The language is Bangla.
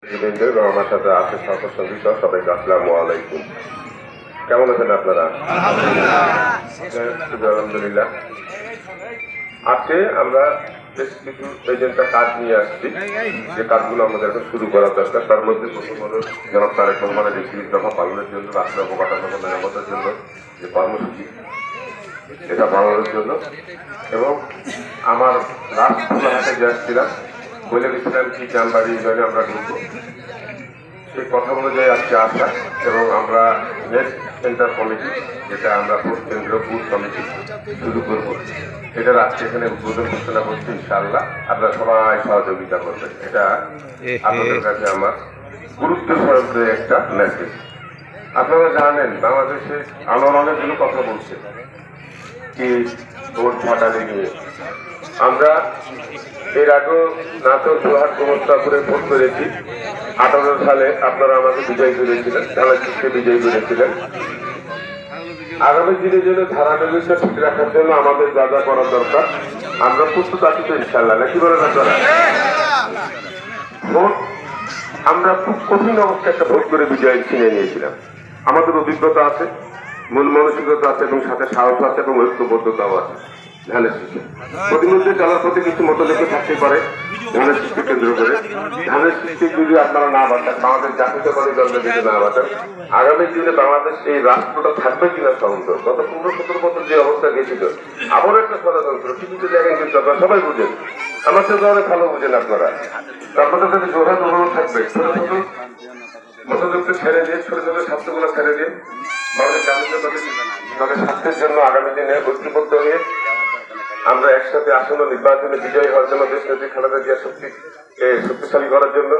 আমার সাথে আছে সকল সঙ্গীত সবাইকে আসসালামু আলাইকুম। কেমন আছেন আপনারা? আলহামদুলিল্লাহ। আজকে আমরা বেশ কিছু এজেন্টটা কাজ নিয়ে আসছি, যে কাজগুলো আমাদের এখন শুরু করা দরকার। তার মধ্যে প্রথম হলো জনাব তারেক রহমানের ৩০ দফা পালনের জন্য, রাষ্ট্র অবকাঠামো মেরামতের জন্য যে কর্মসূচি, এটা বাড়ানোর জন্য। এবং আমার লাস্ট হাতে যে আসছিলাম বলে গেছিলাম কি জানবাড়ি ইউনিয়নে আমরা ঢুকবো, সেই কথা অনুযায়ী আজকে আসা। এবং আমরা নেক্সট সেন্টার কমিটি, যেটা আমরা কেন্দ্রীয় বুথ কমিটি শুরু করবো, এটার আজকে এখানে উদ্বোধন ঘোষণা করছি। ইনশাআল্লাহ আপনারা সবাই সহযোগিতা করবেন। এটা আপনাদের কাছে আমার গুরুত্ব সহকারে একটা মেসেজ। আপনারা জানেন বাংলাদেশে আন্দোলনের জন্য কথা বলছে কি ভোট ফাটালি নিয়ে। আমরা এর আগেও নাটোর জোহার গোমস্তাপুরে ভোট করেছি। 18 সালে আপনারা আমাকে বিজয় করেছিলেন, ধারাশিসকে বিজয় করেছিলেন। আগামী দিনের জন্য ধারাবাহিকতা ঠিক রাখার জন্য আমাদের যা যা করা দরকার আমরা প্রস্তুত আছি তো ইনশাআল্লাহ, নাকি বলেন আপনারা? ভোট আমরা খুব কঠিন অবস্থায় একটা ভোট করে বিজয় ছিনিয়ে নিয়েছিলাম। আমাদের অভিজ্ঞতা আছে, মূল মানসিকতা আছে, এবং সাথে সাহস আছে, এবং ঐক্যবদ্ধতাও আছে। ধানের শীষে প্রতিমধ্যে চলার প্রতি কিছু মতলেখে থাকতে পারে ধানের শীষকে কেন্দ্র করে। ধানের শীষকে যদি আপনারা না বাঁচান, বাংলাদেশ জাতীয়তাবাদী দলের যদি না বাঁচান, আগামী দিনে বাংলাদেশ এই রাষ্ট্রটা থাকবে কিনা সন্দেহ। গত 15-17 বছর যে অবস্থা গেছিল, আবারও একটা ষড়যন্ত্র কিছু জায়গায় কিন্তু আপনারা সবাই বুঝেন, আমার সাথে অনেক ভালো বুঝেন আপনারা। আপনাদের কাছে জোরান অনুরোধ থাকবে, ছোট ছোট মতযুক্ত ছেড়ে দিয়ে, ছোট ছোট স্বাস্থ্যগুলো ছেড়ে দিয়ে আমাদের জাতীয়তাবাদী দলের স্বাস্থ্যের জন্য আগামী দিনে ঐক্যবদ্ধ হয়ে আমরা একসাথে আসন্ন নির্বাচনে বিজয়ী হওয়ার জন্য, দেশ নেত্রী খালেদা জিয়া শক্তিশালী করার জন্য